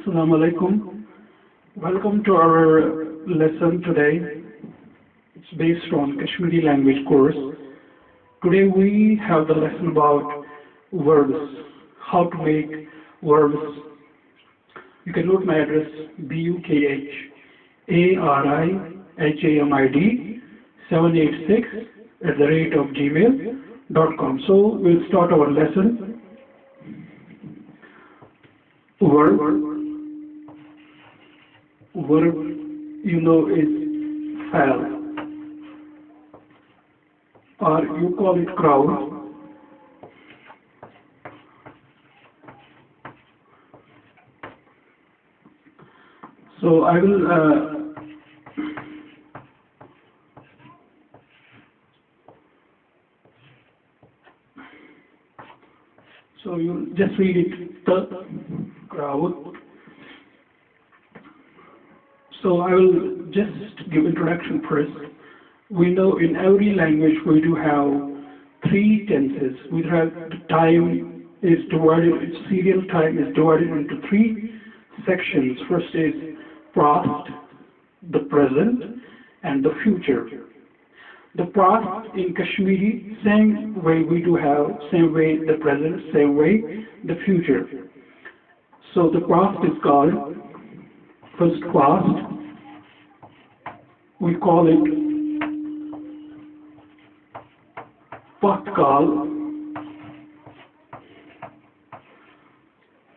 Assalamu alaikum. Welcome to our lesson today. It's based on Kashmiri language course. Today we have the lesson about verbs, how to make verbs. You can note my address bukharihamid786@gmail.com. So we'll start our lesson. Verb, you know, is fal, or you call it crowd. So I will so you just read it, the crowd. So I will just give introduction first. We know in every language we do have three tenses. We have time is divided, serial time is divided into three sections. First is past, the present, and the future. The past in Kashmiri, same way we do have, same way the present, same way the future. So the past is called first past. We call it patkal,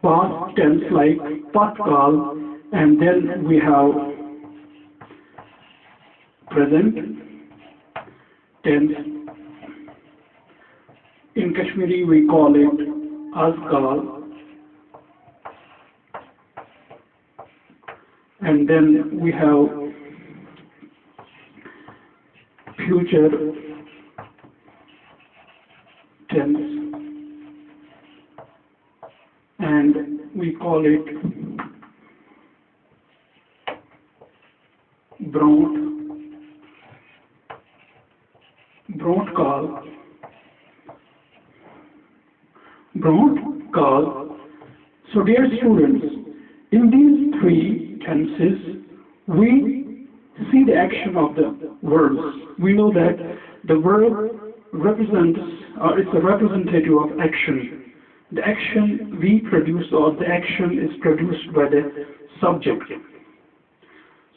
past tense like patkal, and then we have present tense. In Kashmiri we call it azkal, and then we have future tense, and we call it broadcast. So dear students, in these three tenses we see the action of the verbs. We know that the verb represents, or it's a representative of action. The action we produce, or the action is produced by the subject.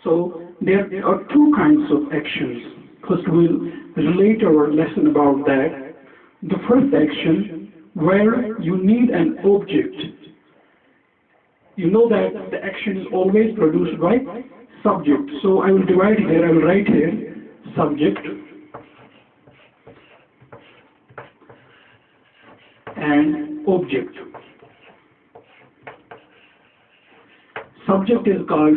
So there are two kinds of actions. First we'll relate our lesson about that. The first action, where you need an object. You know that the action is always produced by subject. So I will divide here, I will write here subject and object. Subject is called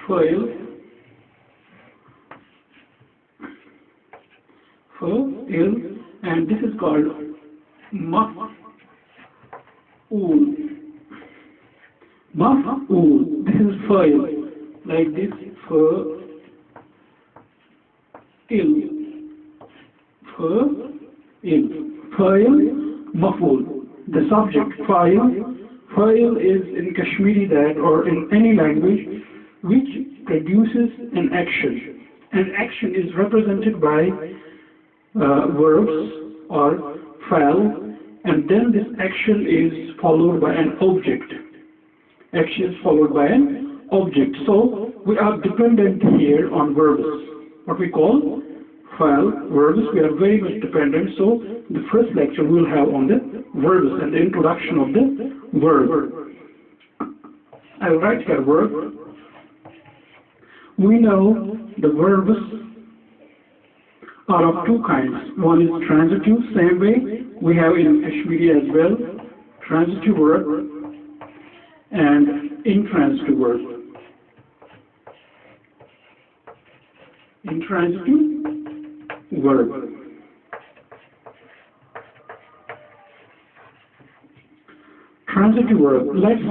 fa'il, and this is called maf'ul. Maf'ul, this is fa'il, like this, fa'il, maf'ul. The subject, fa'il is in Kashmiri that, or in any language, which produces an action. An action is represented by verbs or fa'al, and then this action is followed by an object. Action is followed by an object. So we are dependent here on verbs. What we call fa'al, verbs, we are very much dependent. So the first lecture we will have on the verbs and the introduction of the verb. I will write here verb. We know the verbs are of two kinds. One is transitive, same way we have in Kashmiri as well, transitive verb and intransitive verb. Intransitive verb. Transitive verb. Let's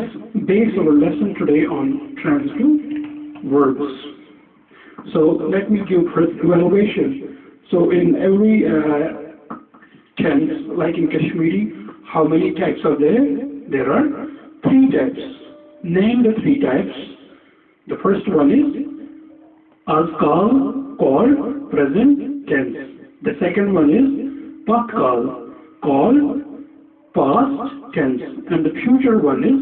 base our lesson today on transitive verbs. So let me give first evaluation. So in every tense, like in Kashmiri, how many types are there? There are three types. Name the three types. The first one is azkal, called, present tense. The second one is patkal, called, past tense. And the future one is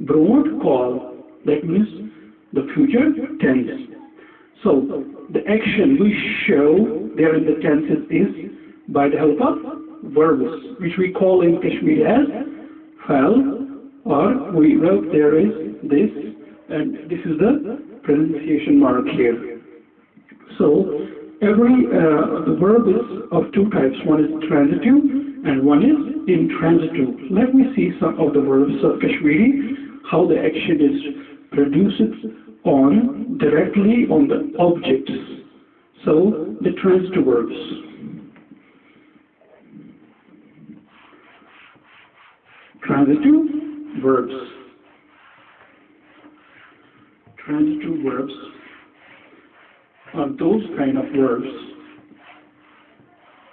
broad call. That means the future tense. So the action we show there in the tenses is by the help of verbs, which we call in Kashmiri as fal, or we wrote there is this, and this is the pronunciation mark here. So the verb is of two types. One is transitive and one is intransitive. Let me see some of the verbs of Kashmiri, how the action is produced directly on the objects. So the transitive verbs. Transitive verbs. Transitive verbs are those kind of verbs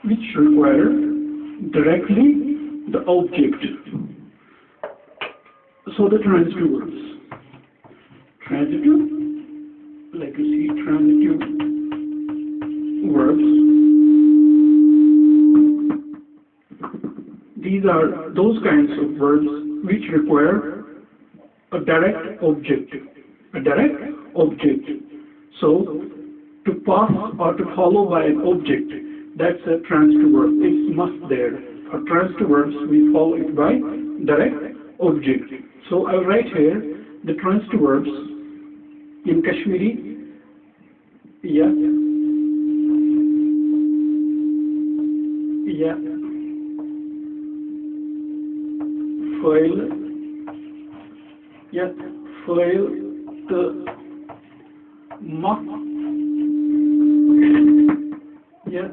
which require directly the object. So the transitive verbs. Transitive, like you see, transitive verbs. These are those kinds of verbs which require a direct object. A direct object. So, to pass or to follow by an object, that's a transitive verb. It's must there. For transitive verbs, we follow it by direct object. So, I'll write here the transitive verbs in Kashmiri. Yeah. Yeah. Foil. Yeah. Foil. The muff. Yeah.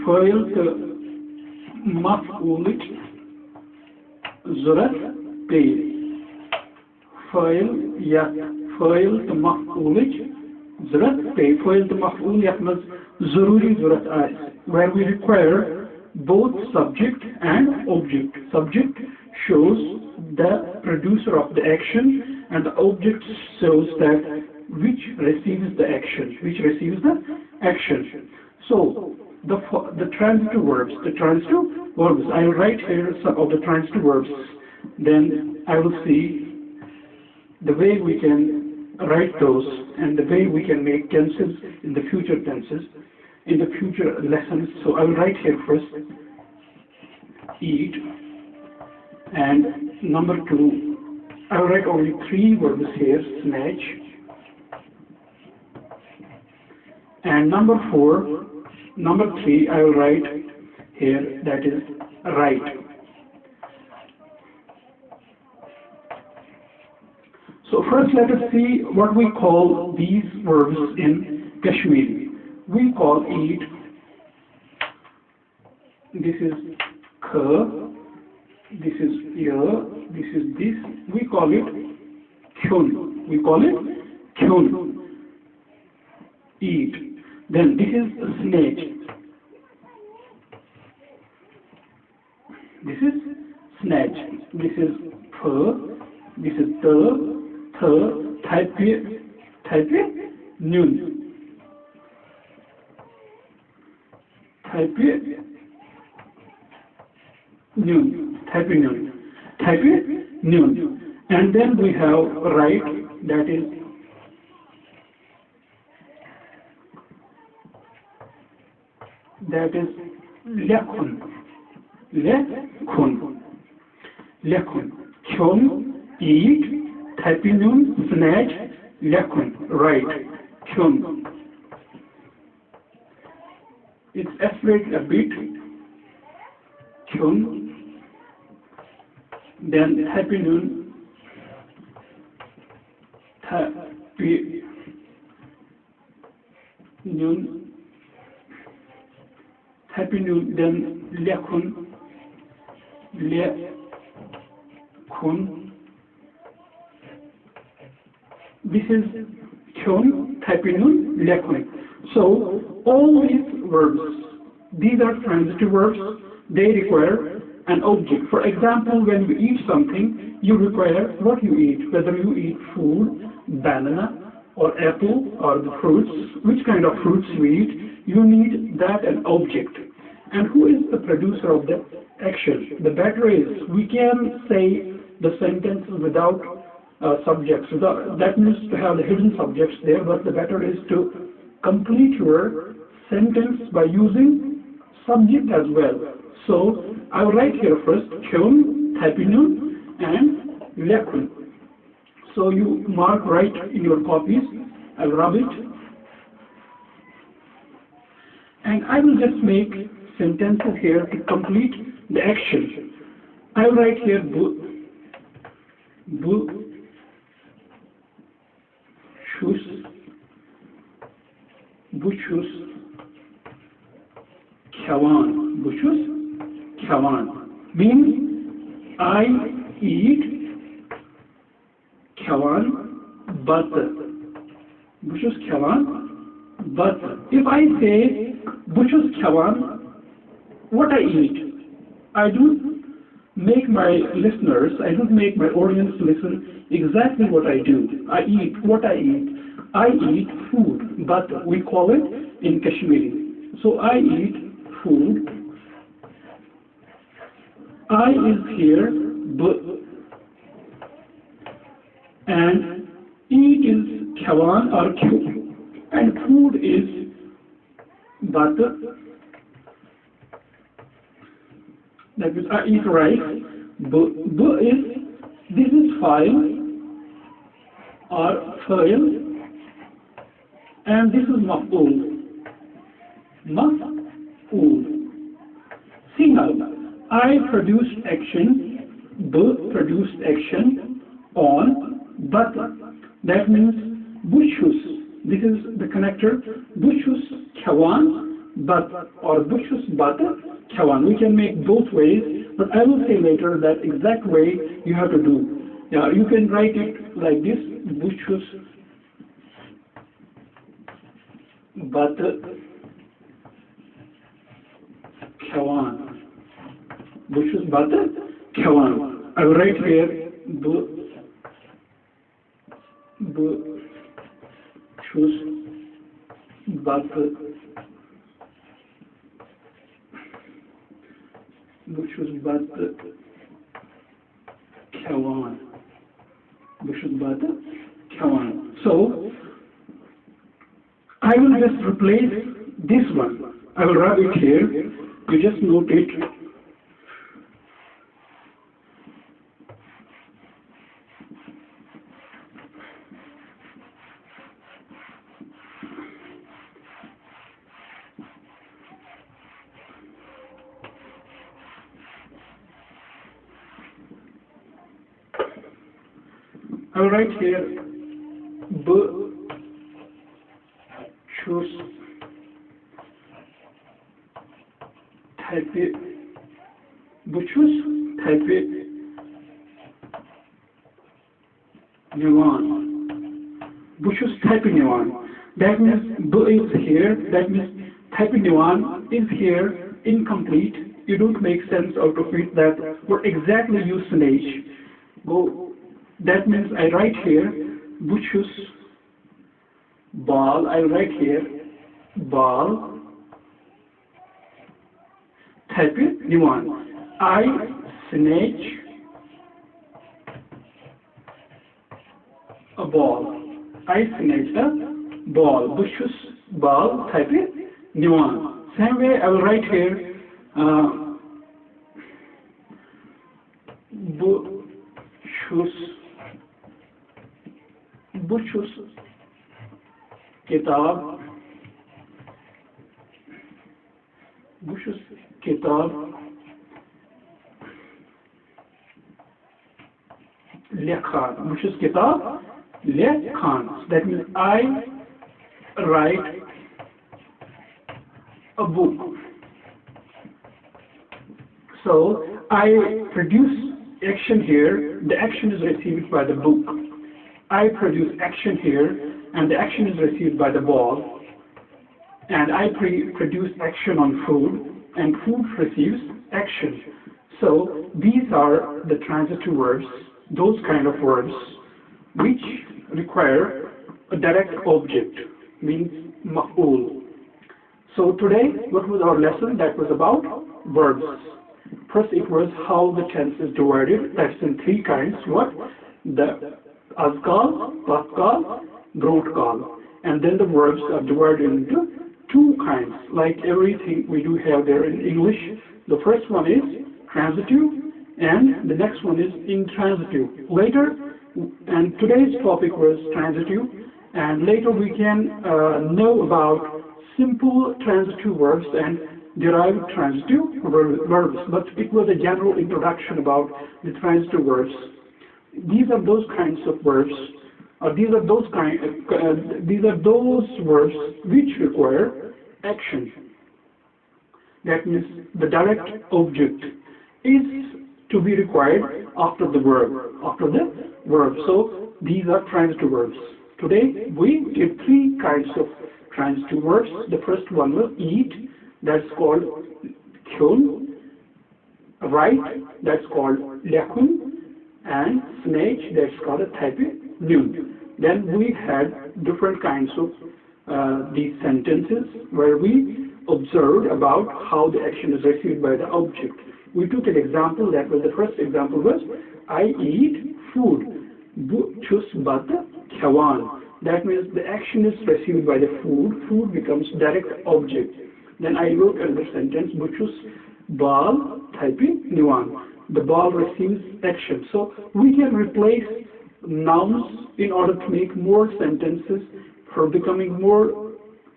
Foil the muff ulit. Zurat pay. Foil. Yeah. Foil the muff ulit. Zurat pay. Foil the muff ul yatmaz zururi zurat as. Where we require both subject and object. Subject shows the producer of the action, and the object shows that which receives the action. So the transitive verbs. I will write here some of the transitive verbs. Then I will see the way we can write those and the way we can make tenses in the future tenses, in the future lessons. So I will write here first eat, and number 2, I will write only 3 verbs here, snatch, and number 3 I will write here, that is write. So first let us see what we call these verbs in Kashmiri. We call eat, this is kha, this is ya, this is this. We call it kyun. Eat. Then this is snatch. This is pha. This is tha, type noon. And then we have right, that is lekhun. Kyun, eat, noon, snatch, lekhun, right, kyun. It's separated a bit. Kyun. Then happy noon. Happy noon. Then lekhun. This is kyun, happy noon, lekhun. So all these verbs, these are transitive verbs. They require an object. For example, when you eat something, you require what you eat, whether you eat food, banana, or apple, or the fruits, which kind of fruits you eat, you need that an object. And who is the producer of the action? The better is, we can say the sentences without subjects. That means to have the hidden subjects there, but the better is to complete your sentence by using subject as well. So I will write here first Kyun, Tapinun, and Lekun. So you mark right in your copies. I'll rub it. And I will just make sentences here to complete the action. I will write here Buchus Khawan. Buchus Khawan means I eat Khawan butter. Buchus Khawan butter. If I say Buchus Khawan, what I eat, I don't make my listeners, I don't make my audience listen exactly what I do. I eat what I eat. I eat food, but we call it in Kashmiri. So I eat food. I is here, and eat is khawan or Q, and food is butter. That means I eat rice. This is file or file, and this is maf'ul. See now, I produced action, produced action on butter. That means bushus. This is the connector. Bushus khawan butter or bushus butter khawan. We can make both ways, but I will say later that exact way you have to do. Yeah, you can write it like this: bushus butter khawan. Bushus butter khawan. I will write here bushus butter. Bushus butter khawan. Bushus butter khawan. So I will just replace this one. I will rub it here. You just note it. I will write here choose type it choose type it Niwan. Bushus type Niwan. That means bu is here. That means type Niwan is here, incomplete. You don't make sense out of it that what exactly you snage. Go. That means I write here Bushus ball. I write here ball type it Niwan. I snatch a ball. I snatch a ball. Bushus ball type it Niwan. Same way I will write here Bushus kitab. Bushus kitab lekhan. Bushus kitab lekhan. That means I write a book. So I produce action here. The action is received by the book. I produce action here, and the action is received by the ball. And I produce action on food, and food receives action. So these are the transitive verbs, those kind of verbs which require a direct object, means maf'ul. So today, what was our lesson? That was about verbs. First, it was how the tense is divided. That's in three kinds. What? The azkal, patkal, brotkal. And then the verbs are divided into two kinds, like everything we do have there in English. The first one is transitive, and the next one is intransitive. Later, and today's topic was transitive, and later we can know about simple transitive verbs and derived transitive verbs. But it was a general introduction about the transitive verbs. These are those kinds of verbs. These are those verbs which require action. That means the direct object is to be required after the verb. So these are transitive verbs. Today we did three kinds of transitive verbs. The first one was eat, that's called kul, write, that's called lekun, and snatch, that's called a type noon. Then we had different kinds of these sentences where we observed about how the action is received by the object. We took an example. That was the first example was I eat food. Bu chus bat khawan. That means the action is received by the food. Food becomes direct object. Then I wrote another sentence. Bu chus bal typing niwan. The ball receives action. So we can replace nouns in order to make more sentences for becoming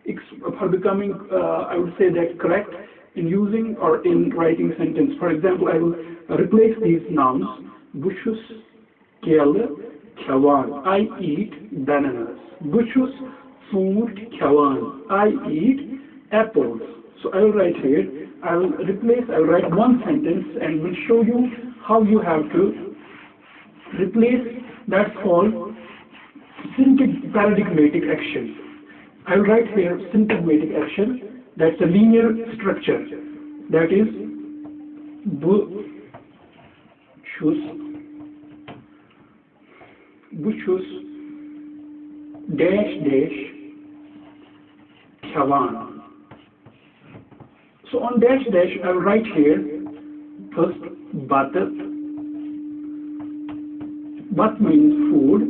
I would say that correct in using or in writing sentence. For example, I will replace these nouns. Bushus kel khawan. I eat bananas. Bushus food khawan. I eat apples. So I will write here. I will write one sentence and will show you how you have to replace. That's called paradigmatic action. I will write here syntagmatic action. That's a linear structure. That is bushus dash dash khawan. So on dash dash, I will write here first bat. Bat means food.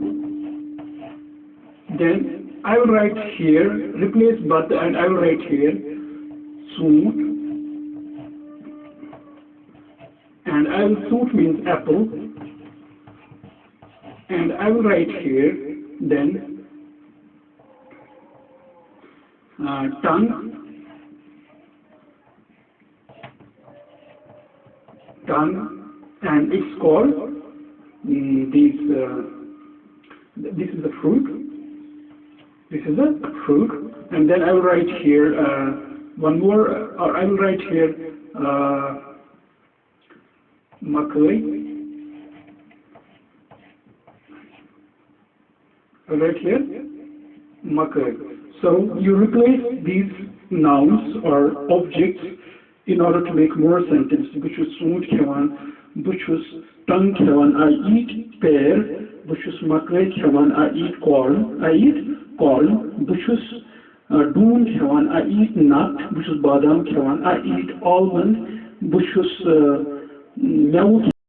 Then I will write here, replace bat, and I will write here soot. And I will soot means apple. And I will write here then tongue. And it's called this is a fruit. This is a fruit, and then I will write here one more, or I will write here makai. I will write here makai. So you replace these nouns or objects in order to make more sentences. Bushus soot khawan, bushus tongue khawan, I eat pear. Bushus makai khawan, I eat corn. Bushus doon khawan, I eat nut. Bushus badam khawan, I eat almond. Bushus mew